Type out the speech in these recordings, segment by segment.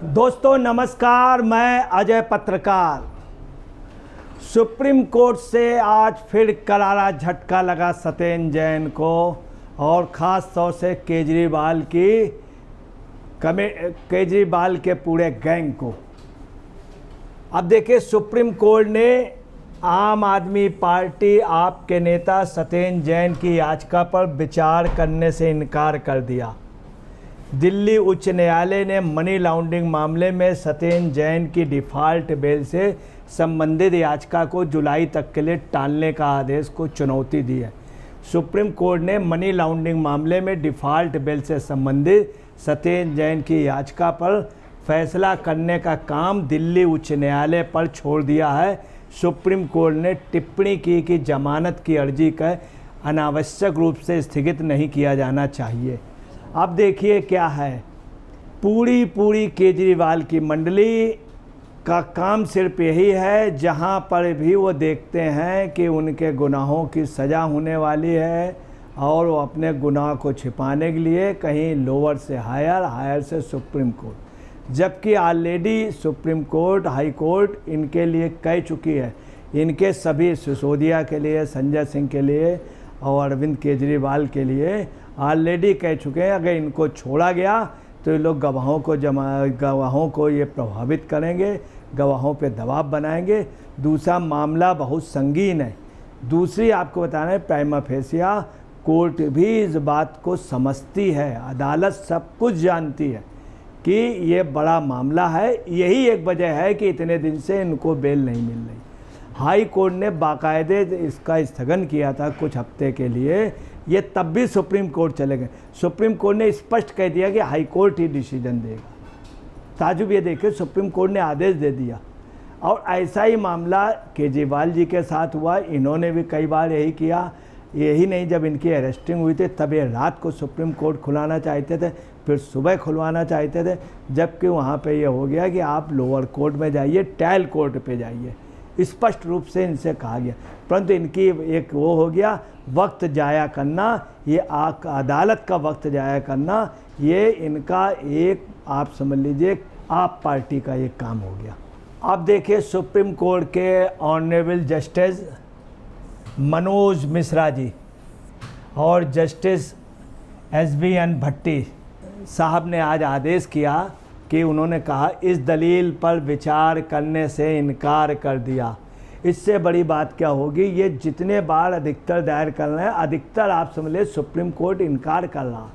दोस्तों नमस्कार, मैं अजय पत्रकार। सुप्रीम कोर्ट से आज फिर करारा झटका लगा सत्येंद्र जैन को और ख़ास तौर से केजरीवाल के पूरे गैंग को। अब देखिए, सुप्रीम कोर्ट ने आम आदमी पार्टी आप के नेता सत्येंद्र जैन की याचिका पर विचार करने से इनकार कर दिया। दिल्ली उच्च न्यायालय ने मनी लॉन्ड्रिंग मामले में सत्येंद्र जैन की डिफ़ॉल्ट बेल से संबंधित याचिका को जुलाई तक के लिए टालने का आदेश को चुनौती दी है। सुप्रीम कोर्ट ने मनी लॉन्ड्रिंग मामले में डिफ़ॉल्ट बेल से संबंधित सत्येंद्र जैन की याचिका पर फैसला करने का काम दिल्ली उच्च न्यायालय पर छोड़ दिया है। सुप्रीम कोर्ट ने टिप्पणी की कि जमानत की अर्जी का अनावश्यक रूप से स्थगित नहीं किया जाना चाहिए। अब देखिए क्या है, पूरी केजरीवाल की मंडली का काम सिर्फ यही है, जहां पर भी वो देखते हैं कि उनके गुनाहों की सज़ा होने वाली है और वो अपने गुनाह को छिपाने के लिए कहीं लोअर से हायर, हायर से सुप्रीम कोर्ट, जबकि already supreme court, high court इनके लिए कह चुकी है, इनके सभी सिसोदिया के लिए, संजय सिंह के लिए और अरविंद केजरीवाल के लिए ऑलरेडी कह चुके हैं, अगर इनको छोड़ा गया तो ये लोग गवाहों को ये प्रभावित करेंगे, गवाहों पे दबाव बनाएंगे। दूसरा मामला बहुत संगीन है। दूसरी आपको बताना है, प्राइमा फेसिया कोर्ट भी इस बात को समझती है, अदालत सब कुछ जानती है कि ये बड़ा मामला है। यही एक वजह है कि इतने दिन से इनको बेल नहीं मिल रही। हाई कोर्ट ने बाकायदे इसका स्थगन किया था कुछ हफ्ते के लिए, ये तब भी सुप्रीम कोर्ट चले गए। सुप्रीम कोर्ट ने स्पष्ट कह दिया कि हाई कोर्ट ही डिसीजन देगा। ताजुब ये देखिए, सुप्रीम कोर्ट ने आदेश दे दिया। और ऐसा ही मामला केजरीवाल जी के साथ हुआ। इन्होंने भी कई बार यही किया। यही नहीं, जब इनकी अरेस्टिंग हुई थी तब ये रात को सुप्रीम कोर्ट खुलाना चाहते थे, फिर सुबह खुलवाना चाहते थे, जबकि वहाँ पे ये हो गया कि आप लोअर कोर्ट में जाइए, ट्रायल कोर्ट पे जाइए, स्पष्ट रूप से इनसे कहा गया। परंतु इनकी एक वो हो गया, वक्त जाया करना, ये अदालत का वक्त जाया करना, ये इनका एक, आप समझ लीजिए, आप पार्टी का एक काम हो गया। अब देखिए, सुप्रीम कोर्ट के ऑनरेबल जस्टिस मनोज मिश्रा जी और जस्टिस SBN भट्टी साहब ने आज आदेश किया कि उन्होंने कहा इस दलील पर विचार करने से इनकार कर दिया। इससे बड़ी बात क्या होगी, ये जितने बार अधिकतर दायर कर रहे हैं, अधिकतर आप समझ लीजिए सुप्रीम कोर्ट इनकार कर रहा,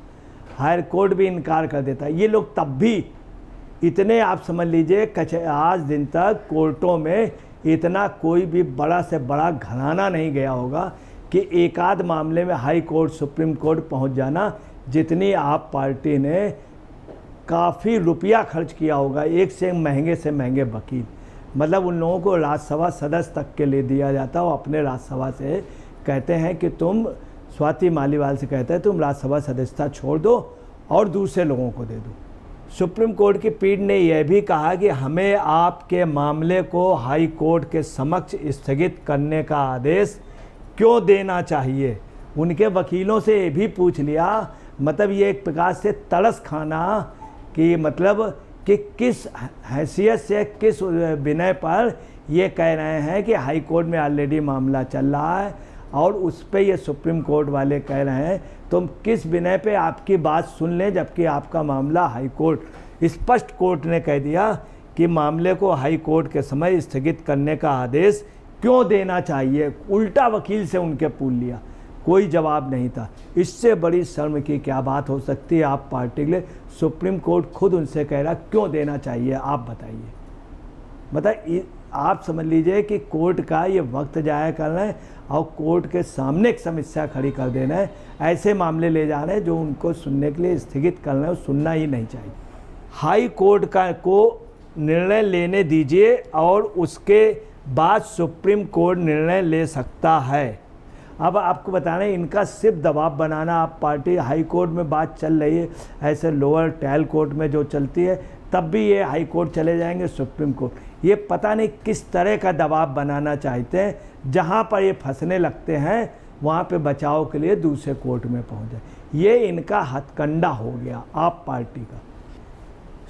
हायर कोर्ट भी इनकार कर देता है। ये लोग तब भी इतने, आप समझ लीजिए, आज दिन तक कोर्टों में इतना कोई भी बड़ा से बड़ा घराना नहीं गया होगा कि एक आध मामले में हाई कोर्ट, सुप्रीम कोर्ट पहुंच जाना। जितनी आप पार्टी ने काफ़ी रुपया खर्च किया होगा, एक से महंगे वकील, मतलब उन लोगों को राज्यसभा सदस्य तक के लिए दिया जाता है। वो अपने राज्यसभा से कहते हैं कि तुम, स्वाति मालीवाल से कहते हैं, तुम राज्यसभा सदस्यता छोड़ दो और दूसरे लोगों को दे दो। सुप्रीम कोर्ट की पीठ ने यह भी कहा कि हमें आपके मामले को हाई कोर्ट के समक्ष स्थगित करने का आदेश क्यों देना चाहिए। उनके वकीलों से ये भी पूछ लिया, मतलब ये एक प्रकार से तरस खाना कि मतलब कि किस हैसियत से, किस विनय पर ये कह रहे हैं कि हाई कोर्ट में ऑलरेडी मामला चल रहा है और उस पर ये सुप्रीम कोर्ट वाले कह रहे हैं तुम किस विनय पे आपकी बात सुन लें, जबकि आपका मामला हाई कोर्ट, स्पष्ट कोर्ट ने कह दिया कि मामले को हाई कोर्ट के समय स्थगित करने का आदेश क्यों देना चाहिए। उल्टा वकील से उनके पूछ लिया, कोई जवाब नहीं था। इससे बड़ी शर्म की क्या बात हो सकती है आप पार्टी के लिए। सुप्रीम कोर्ट खुद उनसे कह रहा क्यों देना चाहिए, आप बताइए। मतलब आप समझ लीजिए कि कोर्ट का ये वक्त जाया कर रहे हैं और कोर्ट के सामने एक समस्या खड़ी कर देना है। ऐसे मामले ले जा रहे हैं जो उनको सुनने के लिए स्थगित कर रहे हैं, सुनना ही नहीं चाहिए। हाई कोर्ट को निर्णय लेने दीजिए और उसके बाद सुप्रीम कोर्ट निर्णय ले सकता है। अब आपको बताना है, इनका सिर्फ दबाव बनाना। आप पार्टी, हाई कोर्ट में बात चल रही है, ऐसे लोअर ट्रायल कोर्ट में जो चलती है, तब भी ये हाई कोर्ट चले जाएंगे, सुप्रीम कोर्ट। ये पता नहीं किस तरह का दबाव बनाना चाहते हैं, जहाँ पर ये फंसने लगते हैं वहाँ पे बचाव के लिए दूसरे कोर्ट में पहुँच जाए। ये इनका हथकंडा हो गया आप पार्टी का।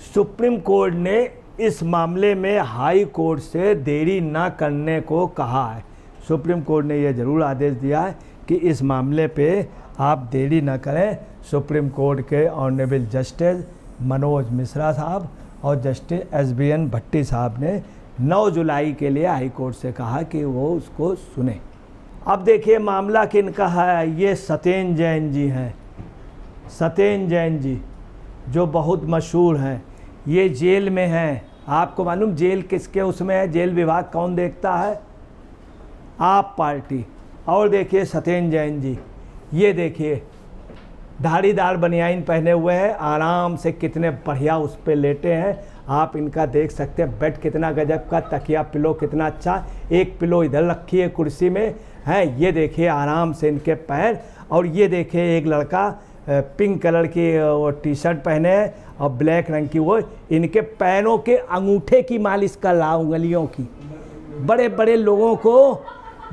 सुप्रीम कोर्ट ने इस मामले में हाई कोर्ट से देरी न करने को कहा है। सुप्रीम कोर्ट ने यह जरूर आदेश दिया है कि इस मामले पे आप देरी न करें। सुप्रीम कोर्ट के ऑनरेबल जस्टिस मनोज मिश्रा साहब और जस्टिस SBN भट्टी साहब ने 9 जुलाई के लिए हाई कोर्ट से कहा कि वो उसको सुने। अब देखिए मामला किनका है। ये सत्येंद्र जैन जी हैं। सत्येंद्र जैन जी जो बहुत मशहूर हैं, ये जेल में हैं। आपको मालूम जेल किसके उसमें है? जेल विभाग कौन देखता है? आप पार्टी। और देखिए सत्येंद्र जैन जी, ये देखिए धारीदार बनियाइन पहने हुए हैं, आराम से कितने बढ़िया उस पर लेटे हैं। आप इनका देख सकते हैं बेड कितना गजब का, तकिया पिलो कितना अच्छा, एक पिलो इधर रखी है कुर्सी में है। ये देखिए आराम से इनके पैर। और ये देखिए एक लड़का पिंक कलर की वो टी-शर्ट पहने है और ब्लैक रंग की, वो इनके पैरों के अंगूठे की मालिश कर रहा, उंगलियों की। बड़े बड़े लोगों को,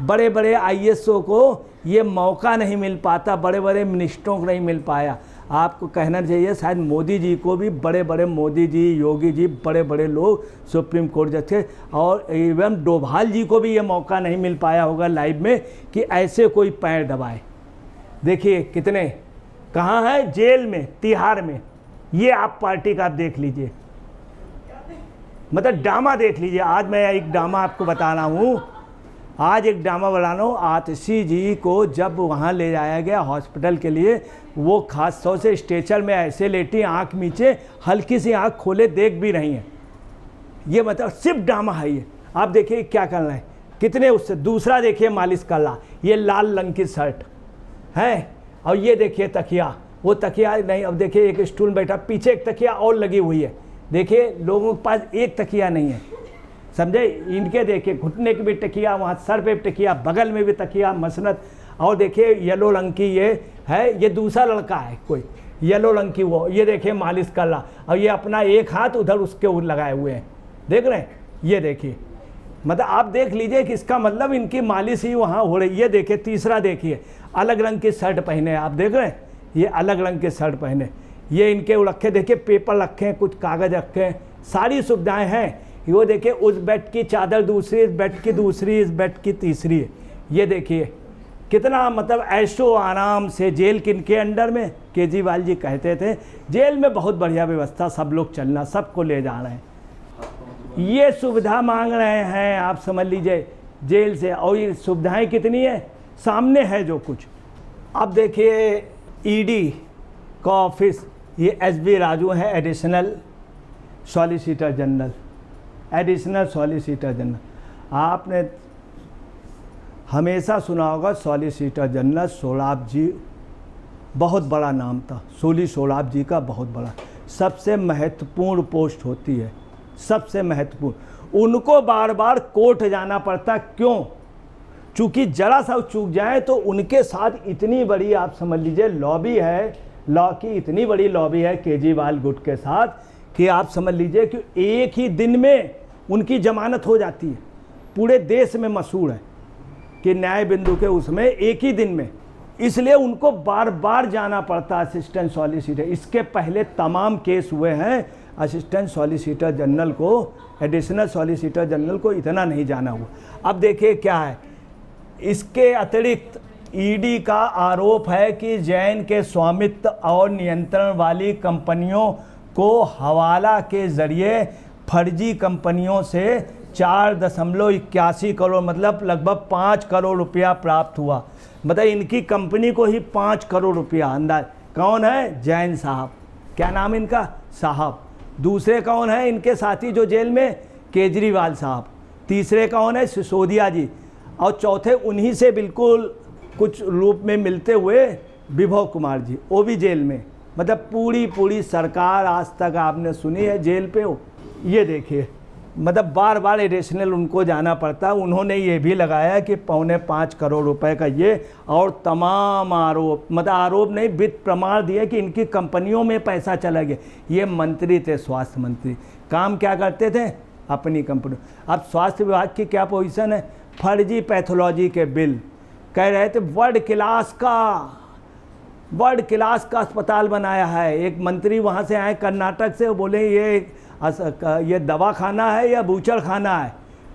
बड़े बड़े IASओ को ये मौका नहीं मिल पाता, बड़े बड़े मिनिस्टरों को नहीं मिल पाया। आपको कहना चाहिए शायद मोदी जी को भी, बड़े बड़े मोदी जी, योगी जी, बड़े बड़े लोग सुप्रीम कोर्ट जज थे, और इवन डोभाल जी को भी ये मौका नहीं मिल पाया होगा लाइव में कि ऐसे कोई पैर दबाए। देखिए कितने, कहाँ है? जेल में, तिहाड़ में। ये आप पार्टी का आप देख लीजिए, मतलब ड्रामा देख लीजिए। आज मैं एक ड्रामा आपको बता रहा हूँ, आज एक ड्रामा बना रहा हूँ। आतिशी जी को जब वहाँ ले जाया गया हॉस्पिटल के लिए, वो खास तौर से स्ट्रेचर में ऐसे लेटी, आँख नीचे, हल्की सी आँख खोले देख भी रही हैं। ये मतलब सिर्फ ड्रामा है ये। आप देखिए क्या कर रहे हैं, कितने उससे। दूसरा देखिए मालिश कर रहा, ये लाल रंग की शर्ट है। और ये देखिए तकिया, वो तकिया नहीं, अब देखिए एक स्टूल बैठा, पीछे एक तकिया और लगी हुई है। देखिए लोगों के पास एक तकिया नहीं है, समझे? इनके देखिए घुटने की भी तकिया, वहाँ सर पे भी तकिया, बगल में भी तकिया, मसनद। और देखिए येलो रंग की ये है, ये दूसरा लड़का है कोई, येलो रंग की वो, ये देखिए मालिश कर रहा। और ये अपना एक हाथ उधर उसके ऊपर लगाए हुए हैं, देख रहे हैं? ये देखिए, मतलब आप देख लीजिए कि इसका मतलब इनकी मालिश ही वहाँ हो रही। ये देखिए तीसरा, देखिए अलग रंग की शर्ट पहने, आप देख रहे हैं? ये अलग रंग के शर्ट पहने, ये इनके रखे, देखिए पेपर रखे हैं, कुछ कागज़ रखे हैं, सारी सुविधाएं हैं। वो देखिए उस बेड की चादर दूसरी, इस बेड की दूसरी, इस बेड की तीसरी है। ये देखिए कितना मतलब ऐशो आराम से। जेल किनके अंडर में? केजरीवाल जी कहते थे जेल में बहुत बढ़िया व्यवस्था, सब लोग चलना, सबको ले जा रहे हैं, ये सुविधा मांग रहे हैं। आप समझ लीजिए जेल से। और ये सुविधाएं कितनी है, सामने है जो कुछ। अब देखिए ED का ऑफिस, ये SB राजू हैं, additional solicitor general, additional solicitor general. आपने हमेशा सुना होगा सॉलिसिटर जनरल सोलाब जी, बहुत बड़ा नाम था, सोलाब जी का बहुत बड़ा। सबसे महत्वपूर्ण पोस्ट होती है, सबसे महत्वपूर्ण। उनको बार बार कोर्ट जाना पड़ता, क्यों? चूँकि जरा सा चूक जाए तो उनके साथ इतनी बड़ी, आप समझ लीजिए लॉबी है, लॉ की इतनी बड़ी लॉबी है केजरीवाल गुट के साथ, कि आप समझ लीजिए कि एक ही दिन में उनकी जमानत हो जाती है। पूरे देश में मशहूर है कि न्याय बिंदु के उसमें एक ही दिन में, इसलिए उनको बार बार जाना पड़ता असिस्टेंट सॉलिसिटर। इसके पहले तमाम केस हुए हैं, असिस्टेंट सॉलिसिटर जनरल को, एडिशनल सॉलिसिटर जनरल को इतना नहीं जाना हुआ। अब देखिए क्या है, इसके अतिरिक्त ED का आरोप है कि जैन के स्वामित्व और नियंत्रण वाली कंपनियों को हवाला के जरिए फर्जी कंपनियों से 4.81 करोड़, मतलब लगभग 5 करोड़ रुपया प्राप्त हुआ। मतलब इनकी कंपनी को ही 5 करोड़ रुपया अंदाज। कौन है? जैन साहब। क्या नाम इनका? साहब। दूसरे कौन है इनके साथी जो जेल में? केजरीवाल साहब। तीसरे कौन है? सिसोदिया जी। और चौथे उन्हीं से बिल्कुल कुछ रूप में मिलते हुए विभव कुमार जी, वो भी जेल में। मतलब पूरी सरकार आज तक आपने सुनी है जेल पे हो। ये देखिए, मतलब बार बार एडिशनल उनको जाना पड़ता। उन्होंने ये भी लगाया कि 5.25 करोड़ रुपए का ये, और तमाम आरोप, मतलब आरोप नहीं, वित्त प्रमाण दिए कि इनकी कंपनियों में पैसा चला गया। ये मंत्री थे, स्वास्थ्य मंत्री, काम क्या करते थे? अपनी कंपनी। अब स्वास्थ्य विभाग की क्या पोजीशन है? फर्जी पैथोलॉजी के बिल कह रहे थे वर्ल्ड क्लास का वर्ल्ड क्लास का अस्पताल बनाया है। एक मंत्री वहाँ से आए कर्नाटक से, वो बोले ये दवा खाना है या बूचड़ खाना है,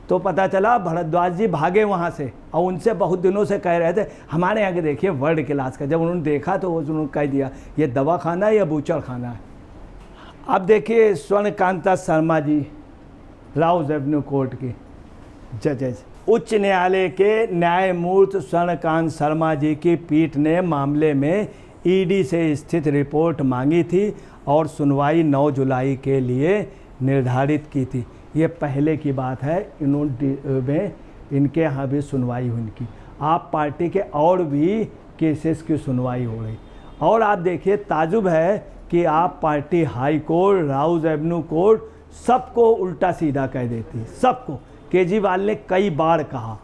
तो पता चला भारद्वाज जी भागे वहाँ से और उनसे बहुत दिनों से कह रहे थे हमारे यहाँ के देखिए वर्ल्ड क्लास का। जब उन्होंने देखा तो उन्होंने कह दिया ये दवा खाना है या बूचड़ खाना है। अब देखिए स्वर्णकांता शर्मा जी राउज एवेन्यू कोर्ट की जजेस, उच्च न्यायालय के न्यायमूर्ति स्वर्णकांत शर्मा जी की पीठ ने मामले में ईडी से स्थित रिपोर्ट मांगी थी और सुनवाई 9 जुलाई के लिए निर्धारित की थी। ये पहले की बात है, इनके यहाँ भी सुनवाई हुई इनकी। आप पार्टी के और भी केसेस की सुनवाई हो रही। और आप देखिए ताजुब है कि आप party high court, Rouse Avenue court सबको उल्टा सीधा कह देती है, सबको। केजरीवाल ने कई बार कहा,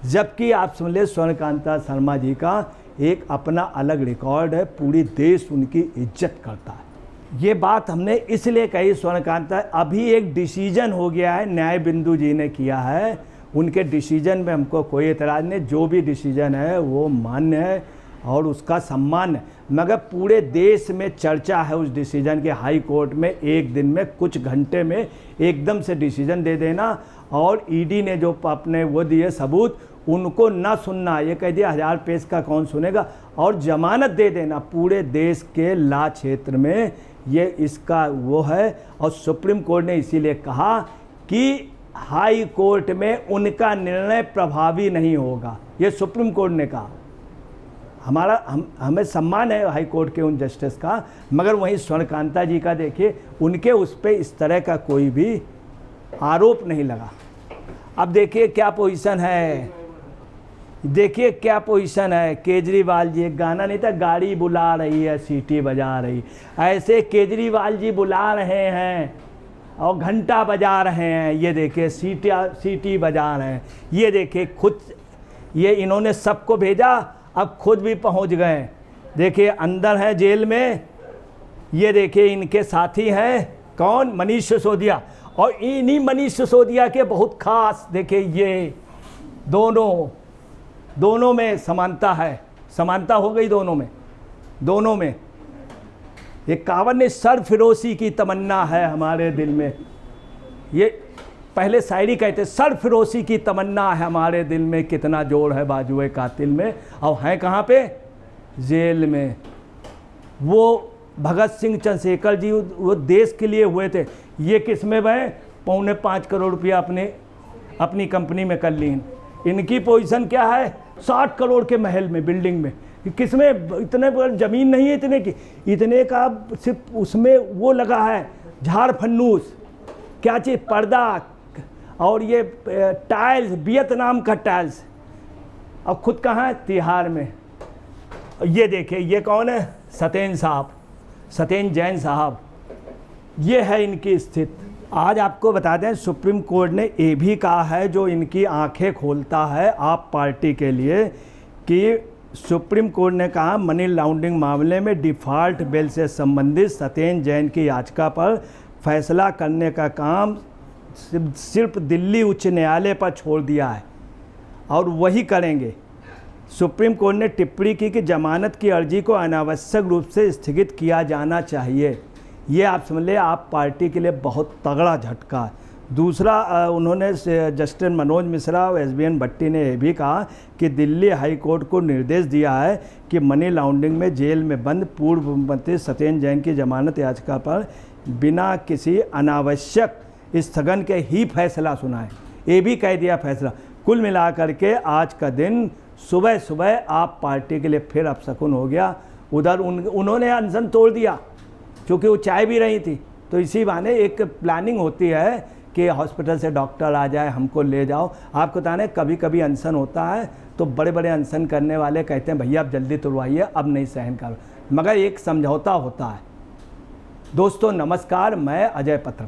जबकि आप सुन ले स्वर्णकांता शर्मा जी का एक अपना अलग रिकॉर्ड है, पूरी देश उनकी इज्जत करता है। ये बात हमने इसलिए कही स्वर्णकांता, अभी एक डिसीजन हो गया है, न्याय बिंदु जी ने किया है, उनके डिसीजन में हमको कोई एतराज़ नहीं, जो भी डिसीजन है वो मान्य है और उसका सम्मान है। मगर पूरे देश में चर्चा है उस डिसीजन के, हाई कोर्ट में एक दिन में कुछ घंटे में एकदम से डिसीजन दे देना और ईडी ने जो अपने वो दिए सबूत उनको ना सुनना, ये कह दिया 1000 पेज का कौन सुनेगा, और जमानत दे देना। पूरे देश के ला क्षेत्र में ये इसका वो है। और सुप्रीम कोर्ट ने इसीलिए कहा कि हाई कोर्ट में उनका निर्णय प्रभावी नहीं होगा, ये सुप्रीम कोर्ट ने कहा। हमें सम्मान है हाई कोर्ट के उन जस्टिस का, मगर वहीं स्वर्णकांता जी का देखिए, उनके उस पर इस तरह का कोई भी आरोप नहीं लगा। अब देखिए क्या पोजीशन है, देखिए क्या पोजीशन है। केजरीवाल जी, एक गाना नहीं था, गाड़ी बुला रही है सीटी बजा रही, ऐसे केजरीवाल जी बुला रहे हैं और घंटा बजा रहे हैं। ये देखिए सीटी बजा रहे हैं। ये देखिए खुद, ये इन्होंने सबको भेजा, अब खुद भी पहुंच गए। देखिए अंदर है जेल में, ये देखिए इनके साथी हैं कौन, मनीष सिसोदिया। और इन्हीं मनीष सिसोदिया के बहुत खास, देखिए ये दोनों में समानता है, समानता हो गई दोनों में। ये कावन ने सरफिरोशी की तमन्ना है हमारे दिल में, ये पहले शायरी कहते, सरफिरोशी की तमन्ना है हमारे दिल में, कितना जोर है बाजुए कातिल में। और हैं कहाँ पे, जेल में। वो भगत सिंह चंद्रशेखर जी वो देश के लिए हुए थे, ये किस में गए, 4.25 करोड़ रुपया अपनी कंपनी में कर ली। इनकी पोजीशन क्या है, 60 करोड़ के महल में, बिल्डिंग में। किसमें, इतने ज़मीन नहीं है इतने का सिर्फ उसमें वो लगा है झाड़ फन्नूस, क्या चीज़, पर्दा और ये टाइल्स, वियतनाम का टाइल्स। और खुद कहाँ है, तिहाड़ में। ये देखिए ये कौन है, सत्येंद्र जैन साहब। ये है इनकी स्थिति। आज आपको बता दें सुप्रीम कोर्ट ने ये भी कहा है, जो इनकी आंखें खोलता है आप पार्टी के लिए, कि सुप्रीम कोर्ट ने कहा मनी लॉन्ड्रिंग मामले में डिफ़ॉल्ट बिल से संबंधित सत्येंद्र जैन की याचिका पर फैसला करने का काम सिर्फ दिल्ली उच्च न्यायालय पर छोड़ दिया है और वही करेंगे। सुप्रीम कोर्ट ने टिप्पणी की कि जमानत की अर्जी को अनावश्यक रूप से स्थगित किया जाना चाहिए। ये आप समझ लें, आप पार्टी के लिए बहुत तगड़ा झटका है। दूसरा, उन्होंने जस्टिस मनोज मिश्रा और SBN भट्टी ने यह भी कहा कि दिल्ली हाई कोर्ट को निर्देश दिया है कि मनी लॉन्ड्रिंग में जेल में बंद पूर्व मंत्री सत्येंद्र जैन की जमानत याचिका पर बिना किसी अनावश्यक स्थगन के ही फैसला सुनाए। ये भी कह दिया फैसला। कुल मिलाकर के आज का दिन सुबह सुबह आप पार्टी के लिए फिर अपशकुन हो गया। उधर उन्होंने अनशन तोड़ दिया क्योंकि वो चाय भी रही थी, तो इसी बहाने एक प्लानिंग होती है कि हॉस्पिटल से डॉक्टर आ जाए, हमको ले जाओ। आपको बता दें कभी कभी अनशन होता है तो बड़े बड़े अनशन करने वाले कहते हैं भैया आप जल्दी तुड़वाइए, अब नहीं सहन करो, मगर एक समझौता होता है। दोस्तों नमस्कार, मैं अजय पत्रकार।